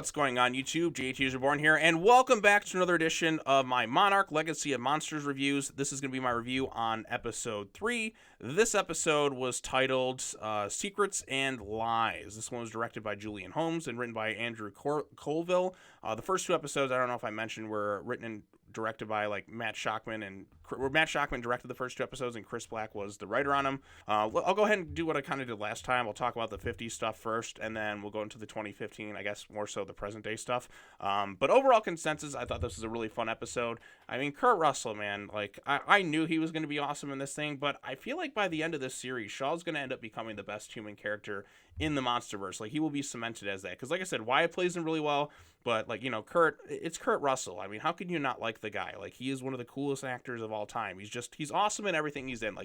What's going on, YouTube? JT's Reborn here, and welcome back to another edition of my Monarch Legacy of Monsters reviews. This is going to be my review on episode 3. This episode was titled Secrets and Lies. This one was directed by Julian Holmes and written by Andrew Colville. The first two episodes, I don't know if I mentioned, were written and directed by Matt Shockman, and Matt Shockman directed the first two episodes, and Chris Black was the writer on them. I'll go ahead and do what I kind of did last time. I'll talk about the 50s stuff first, and then we'll go into the 2015, I guess more so the present day stuff. But overall consensus, I thought this was a really fun episode. I mean, Kurt Russell, man, I knew he was going to be awesome in this thing, but I feel like by the end of this series, Shaw's going to end up becoming the best human character in the Monsterverse. He will be cemented as that, because like I said, Wyatt plays him really well, but it's Kurt Russell. I mean, how can you not like the guy? He is one of the coolest actors of all time. He's awesome in everything he's in.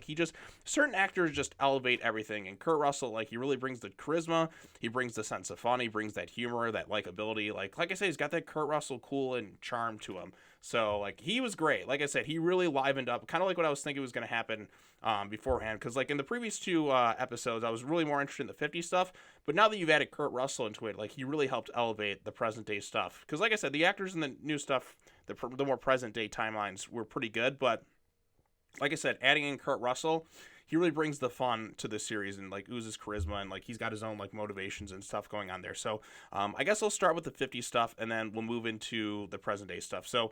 Certain actors just elevate everything, and Kurt Russell, he really brings the charisma, he brings the sense of fun, he brings that humor, that likability. Like I said, he's got that Kurt Russell cool and charm to him. So, he was great. Like I said, he really livened up, kind of like what I was thinking was going to happen beforehand. Because, in the previous two episodes, I was really more interested in the 50 stuff. But now that you've added Kurt Russell into it, he really helped elevate the present-day stuff. Because, like I said, the actors in the new stuff, the more present-day timelines were pretty good. But, like I said, adding in Kurt Russell, he really brings the fun to the series and oozes charisma, and he's got his own motivations and stuff going on there. So I guess I'll start with the 50 stuff, and then we'll move into the present day stuff. So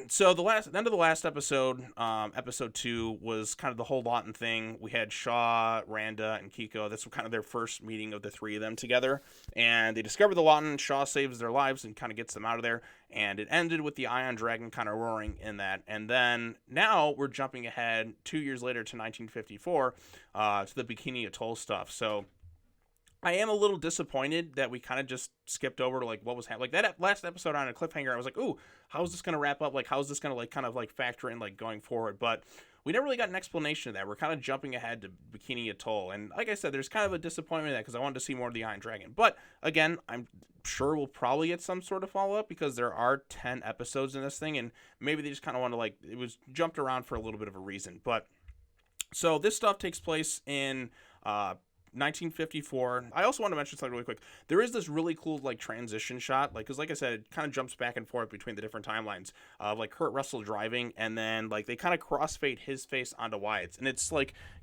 so the end of the last episode, episode 2, was kind of the whole Lawton thing. We had Shaw, Randa, and Kiko. This was kind of their first meeting of the three of them together, and they discover the Lawton. Shaw saves their lives and kind of gets them out of there, and it ended with the Ion Dragon kind of roaring in that. And then now we're jumping ahead 2 years later to 1954 to the Bikini Atoll stuff. So I am a little disappointed that we kind of just skipped over to what was happening. That last episode on a cliffhanger, I was like, ooh, how is this going to wrap up? How is this going to kind of factor in going forward? But we never really got an explanation of that. We're kind of jumping ahead to Bikini Atoll. And like I said, there's kind of a disappointment in that because I wanted to see more of the Iron Dragon. But again, I'm sure we'll probably get some sort of follow-up because there are 10 episodes in this thing. And maybe they just kind of want to it was jumped around for a little bit of a reason. But so this stuff takes place in 1954. I also want to mention something really quick. There is this really cool transition shot, because like I said, it kind of jumps back and forth between the different timelines of Kurt Russell driving, and then they kind of crossfade his face onto Wyatt's, and it's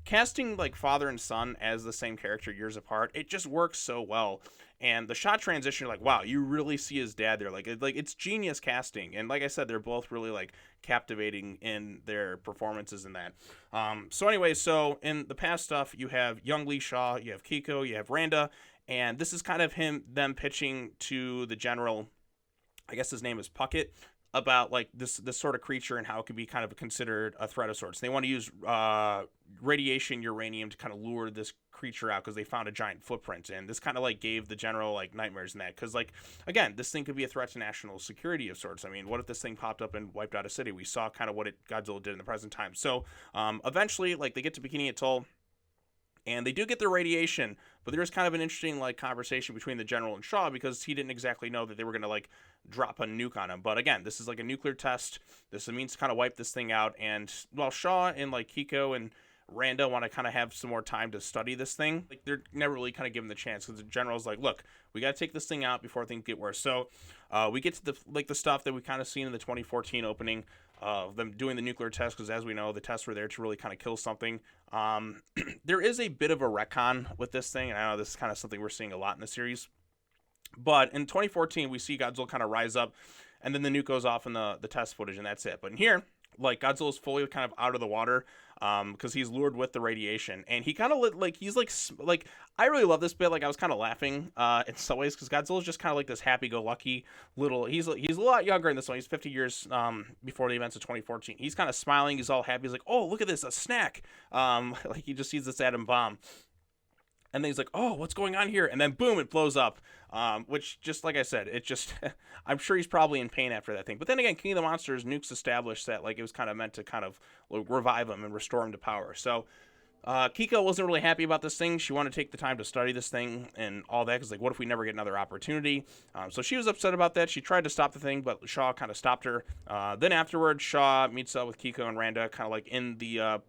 casting father and son as the same character years apart. It just works so well. And the shot transition, wow, you really see his dad there. It's genius casting. And like I said, they're both really captivating in their performances in that. So anyway, so in the past stuff, you have young Lee Shaw, you have Kiko, you have Randa, and this is kind of them pitching to the general, I guess his name is Puckett, about this sort of creature and how it could be kind of considered a threat of sorts. They want to use radiation uranium to kind of lure this creature out because they found a giant footprint, and this kind of gave the general nightmares in that, because again, this thing could be a threat to national security of sorts. I mean, what if this thing popped up and wiped out a city? We saw kind of what Godzilla did in the present time. So eventually they get to Bikini Atoll, and they do get their radiation, but there's kind of an interesting conversation between the general and Shaw, because he didn't exactly know that they were going to drop a nuke on him. But again, this is a nuclear test. This means to kind of wipe this thing out. And while Shaw and Kiko and Randa want to kind of have some more time to study this thing, they're never really kind of given the chance, because the general's look, we got to take this thing out before things get worse. So we get to the stuff that we kind of seen in the 2014 opening of them doing the nuclear test, because as we know, the tests were there to really kind of kill something. There is a bit of a retcon with this thing, and I know this is kind of something we're seeing a lot in the series. But in 2014, we see Godzilla kind of rise up, and then the nuke goes off in the test footage, and that's it. But in here, Godzilla's fully kind of out of the water, because he's lured with the radiation, and he kind of I really love this bit. I was kind of laughing in some ways, because Godzilla's just kind of this happy-go-lucky little. He's a lot younger in this one. He's 50 years before the events of 2014. He's kind of smiling. He's all happy. He's like, oh, look at this, a snack. He just sees this atom bomb. And then he's like, oh, what's going on here? And then, boom, it blows up, which, just like I said, it just, I'm sure he's probably in pain after that thing. But then again, King of the Monsters, Nukes established that, it was kind of meant to kind of revive him and restore him to power. So Kiko wasn't really happy about this thing. She wanted to take the time to study this thing and all that, because, what if we never get another opportunity? So she was upset about that. She tried to stop the thing, but Shaw kind of stopped her. Then afterwards, Shaw meets up with Kiko and Randa, kind of in the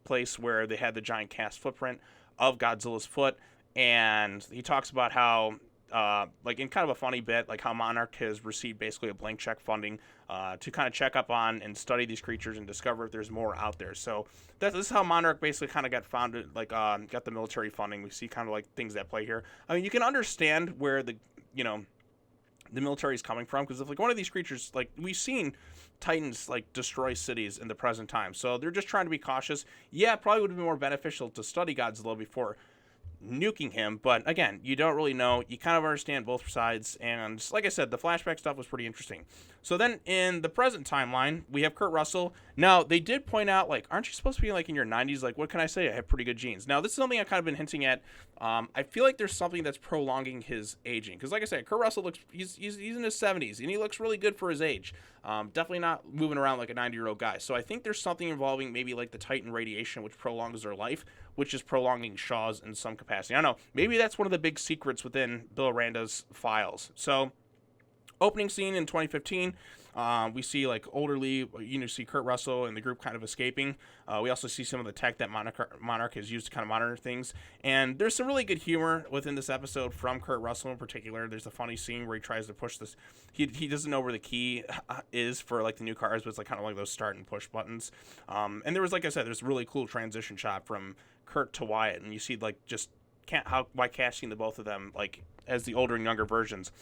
place where they had the giant cast footprint of Godzilla's foot, and he talks about how like in kind of a funny bit, like how Monarch has received basically a blank check funding to kind of check up on and study these creatures and discover if there's more out there. So this is how Monarch basically kind of got founded, like got the military funding. We see kind of like things that play here. I mean, you can understand where the military is coming from, because if like one of these creatures, like we've seen Titans like destroy cities in the present time, so they're just trying to be cautious. Yeah, it probably would have been more beneficial to study Godzilla before nuking him, but again, you don't really know. You kind of understand both sides, and like I said, the flashback stuff was pretty interesting. So then in the present timeline, we have Kurt Russell. Now, they did point out, like, aren't you supposed to be like in your 90s? Like, what can I say? I have pretty good genes. Now, this is something I've kind of been hinting at. I feel like there's something that's prolonging his aging, because like I said, Kurt Russell looks, he's in his 70s, and he looks really good for his age. Definitely not moving around like a 90-year-old guy. So I think there's something involving maybe like the Titan radiation, which prolongs their life, which is prolonging Shaw's in some capacity. I don't know. Maybe that's one of the big secrets within Bill Aranda's files. So, opening scene in 2015, we see like older Lee, see Kurt Russell and the group kind of escaping. We also see some of the tech that Monarch has used to kind of monitor things. And there's some really good humor within this episode from Kurt Russell in particular. There's a funny scene where he tries to push this. He doesn't know where the key is for like the new cars, but it's like kind of like those start and push buttons. And there was, like I said, there's a really cool transition shot from Kurt to Wyatt, and you see like just why casting the both of them like as the older and younger versions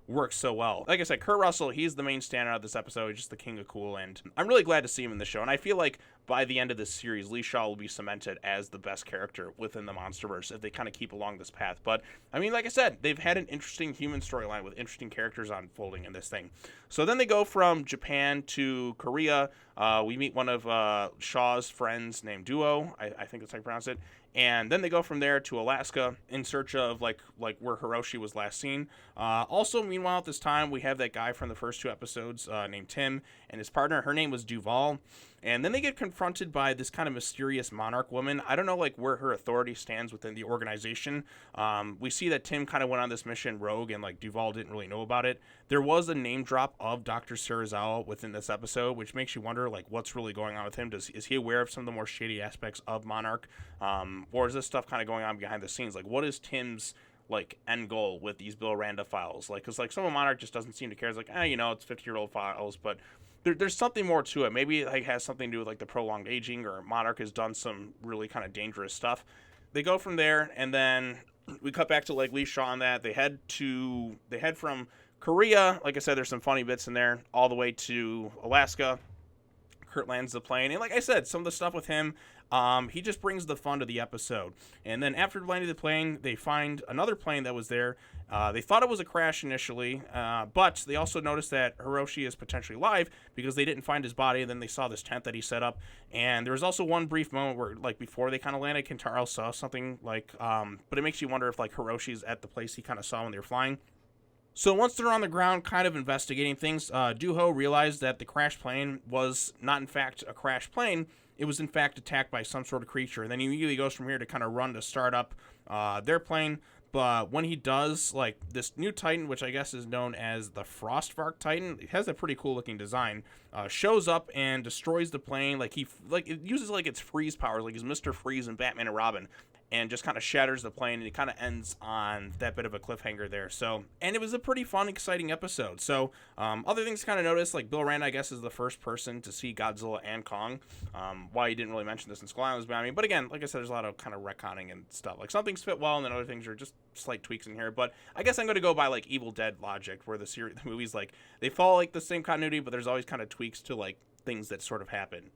works so well. Like I said, Kurt Russell, he's the main standout of this episode. He's just the king of cool, and I'm really glad to see him in the show. And I feel like by the end of this series, Lee Shaw will be cemented as the best character within the Monsterverse if they kind of keep along this path. But, I mean, like I said, they've had an interesting human storyline with interesting characters unfolding in this thing. So then they go from Japan to Korea. We meet one of Shaw's friends named Duo. I think that's how you pronounce it. And then they go from there to Alaska in search of like where Hiroshi was last seen. Also, meanwhile, at this time, we have that guy from the first two episodes named Tim and his partner. Her name was Duval. And then they get confronted by this kind of mysterious Monarch woman. I don't know like where her authority stands within the organization. We see that Tim kind of went on this mission rogue, and like Duval didn't really know about it. There was a name drop of Dr. Serizawa within this episode, which makes you wonder like what's really going on with him. Is he aware of some of the more shady aspects of Monarch? Or is this stuff kind of going on behind the scenes? Like, what is Tim's like end goal with these Bill Aranda files? Like, because like some of Monarch just doesn't seem to care. It's like, it's 50-year-old files, but there's something more to it. Maybe it like has something to do with like the prolonged aging, or Monarch has done some really kind of dangerous stuff. They go from there, and then we cut back to like Lee Shaw on that. They head from Korea. Like I said, there's some funny bits in there, all the way to Alaska. Kurt lands the plane, and like I said, some of the stuff with him, he just brings the fun to the episode. And then after landing the plane, they find another plane that was there. They thought it was a crash initially, but they also noticed that Hiroshi is potentially alive because they didn't find his body. And then they saw this tent that he set up, and there was also one brief moment where, like, before they kind of landed, Kentaro saw something like, but it makes you wonder if like Hiroshi's at the place he kind of saw when they were flying. So once they're on the ground kind of investigating things, Duho realized that the crash plane was not in fact a crash plane. It was in fact attacked by some sort of creature. And then he immediately goes from here to kind of run to start up their plane. But when he does, like, this new Titan, which I guess is known as the Frostvark Titan, it has a pretty cool looking design, shows up and destroys the plane. Like, it uses like its freeze powers, like he's Mr. Freeze and Batman and Robin, and just kind of shatters the plane, and it kind of ends on that bit of a cliffhanger there. So, and it was a pretty fun, exciting episode. So, other things to kind of notice, like Bill Aranda, I guess, is the first person to see Godzilla and Kong. Why he didn't really mention this in Skull Island's boundary, but again, like I said, there's a lot of kind of retconning and stuff. Like, some things fit well, and then other things are just slight tweaks in here. But I guess I'm going to go by like Evil Dead logic, where the movies, like, they follow like the same continuity, but there's always kind of tweaks to like things that sort of happen.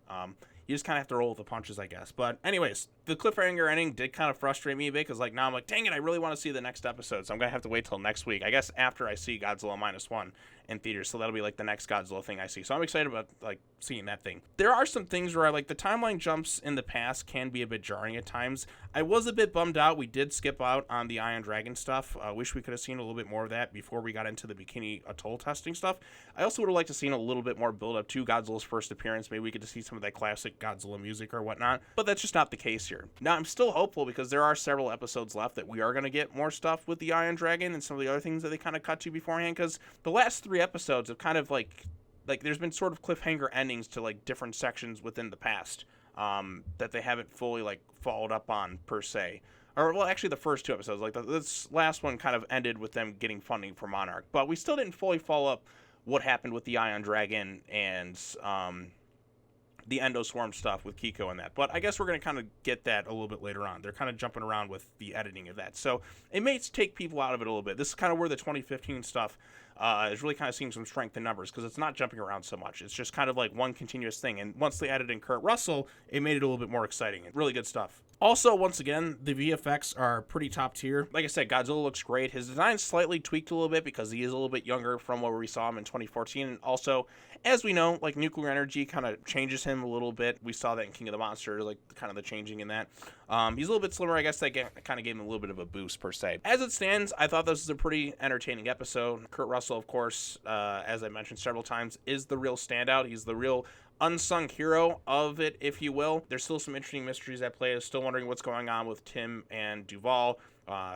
You just kind of have to roll with the punches, I guess. But anyways, the cliffhanger ending did kind of frustrate me a bit, because like now I'm like, dang it, I really want to see the next episode. So I'm going to have to wait till next week, I guess, after I see Godzilla -1 in theaters. So that'll be like the next Godzilla thing I see. So I'm excited about like seeing that thing. There are some things where I like the timeline jumps in the past can be a bit jarring at times. I was a bit bummed out. We did skip out on the Iron Dragon stuff. I wish we could have seen a little bit more of that before we got into the Bikini Atoll testing stuff. I also would have liked to seen a little bit more build up to Godzilla's first appearance. Maybe we could see some of that classic Godzilla music or whatnot, but that's just not the case here. Now, I'm still hopeful, because there are several episodes left, that we are going to get more stuff with the Iron Dragon and some of the other things that they kind of cut to beforehand, because the last 3 episodes have kind of like there's been sort of cliffhanger endings to like different sections within the past that they haven't fully like followed up on per se. or well, actually the first 2 episodes. Like this last one kind of ended with them getting funding for Monarch, but we still didn't fully follow up what happened with the Ion Dragon and the Endoswarm stuff with Kiko and that. But I guess we're going to kind of get that a little bit later on. They're kind of jumping around with the editing of that. So it may take people out of it a little bit. This is kind of where the 2015 stuff is really kind of seeing some strength in numbers, because it's not jumping around so much. It's just kind of like one continuous thing. And once they added in Kurt Russell, it made it a little bit more exciting. Really good stuff. Also, once again, the VFX are pretty top tier. Like I said, Godzilla looks great. His design's slightly tweaked a little bit because he is a little bit younger from where we saw him in 2014. And also, as we know, like nuclear energy kind of changes him a little bit. We saw that in King of the Monsters, like kind of the changing in that. He's a little bit slimmer. I guess that kind of gave him a little bit of a boost per se. As it stands, I thought this was a pretty entertaining episode. Kurt Russell, of course, as I mentioned several times, is the real standout. He's the real unsung hero of it, if you will. There's still some interesting mysteries at play. I'm still wondering what's going on with Tim and Duval.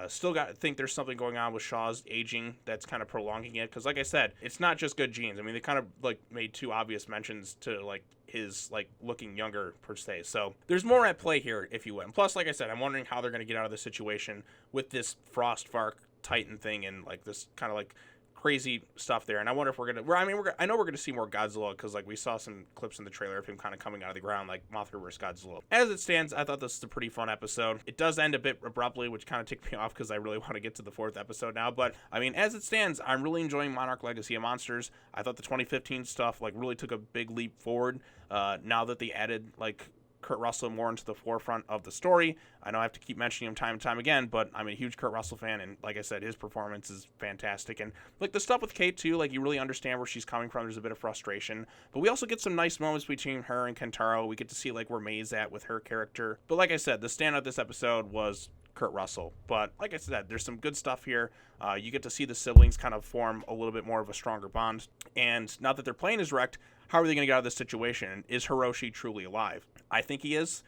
Still think there's something going on with Shaw's aging that's kind of prolonging it, because like I said, it's not just good genes. I mean, they kind of like made 2 obvious mentions to like his like looking younger per se. So there's more at play here, if you will. And plus, like I said, I'm wondering how they're going to get out of the situation with this Frostvark Titan thing and like this kind of like crazy stuff there. And I wonder if I know we're gonna see more Godzilla, because like we saw some clips in the trailer of him kind of coming out of the ground like Mothra vs. Godzilla. As it stands, I thought this was a pretty fun episode. It does end a bit abruptly, which kind of ticked me off because I really want to get to the 4th episode now. But I mean, as it stands, I'm really enjoying Monarch Legacy of Monsters. I thought the 2015 stuff like really took a big leap forward now that they added like Kurt Russell more into the forefront of the story. I know I have to keep mentioning him time and time again, but I'm a huge Kurt Russell fan, and like I said, his performance is fantastic. And like the stuff with Kate too, like you really understand where she's coming from. There's a bit of frustration, but we also get some nice moments between her and Kentaro. We get to see like where May's at with her character. But like I said, the standout this episode was Kurt Russell. But like I said, there's some good stuff here. You get to see the siblings kind of form a little bit more of a stronger bond. And now that their plane is wrecked, how are they going to get out of this situation? Is Hiroshi truly alive? I think he is.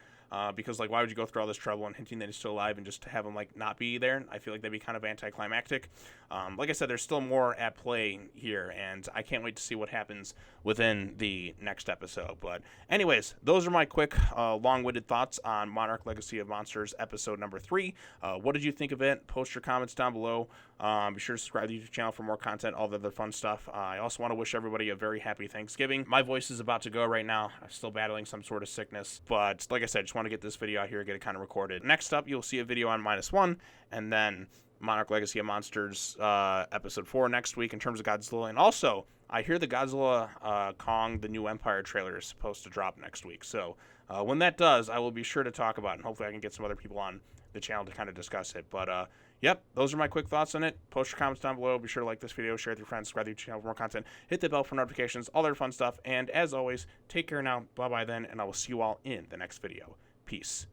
Because like, why would you go through all this trouble and hinting that he's still alive and just to have him like not be there? I feel like that'd be kind of anticlimactic. Like I said, there's still more at play here, and I can't wait to see what happens within the next episode. But anyways, those are my quick, long-winded thoughts on Monarch Legacy of Monsters episode number 3. What did you think of it? Post your comments down below. Be sure to subscribe to the YouTube channel for more content, all the other fun stuff. I also want to wish everybody a very happy Thanksgiving. My voice is about to go right now. I'm still battling some sort of sickness, but like I said, just want to get this video out here, get it kind of recorded. Next up, you'll see a video on -1, and then Monarch Legacy of Monsters episode 4 next week in terms of Godzilla. And also, I hear the Godzilla Kong The New Empire trailer is supposed to drop next week. So when that does, I will be sure to talk about it, and hopefully I can get some other people on the channel to kind of discuss it. But yep, those are my quick thoughts on it. Post your comments down below. Be sure to like this video, share it with your friends, subscribe to the channel for more content, hit the bell for notifications, all their fun stuff. And as always, take care now. Bye-bye then, and I will see you all in the next video. Peace.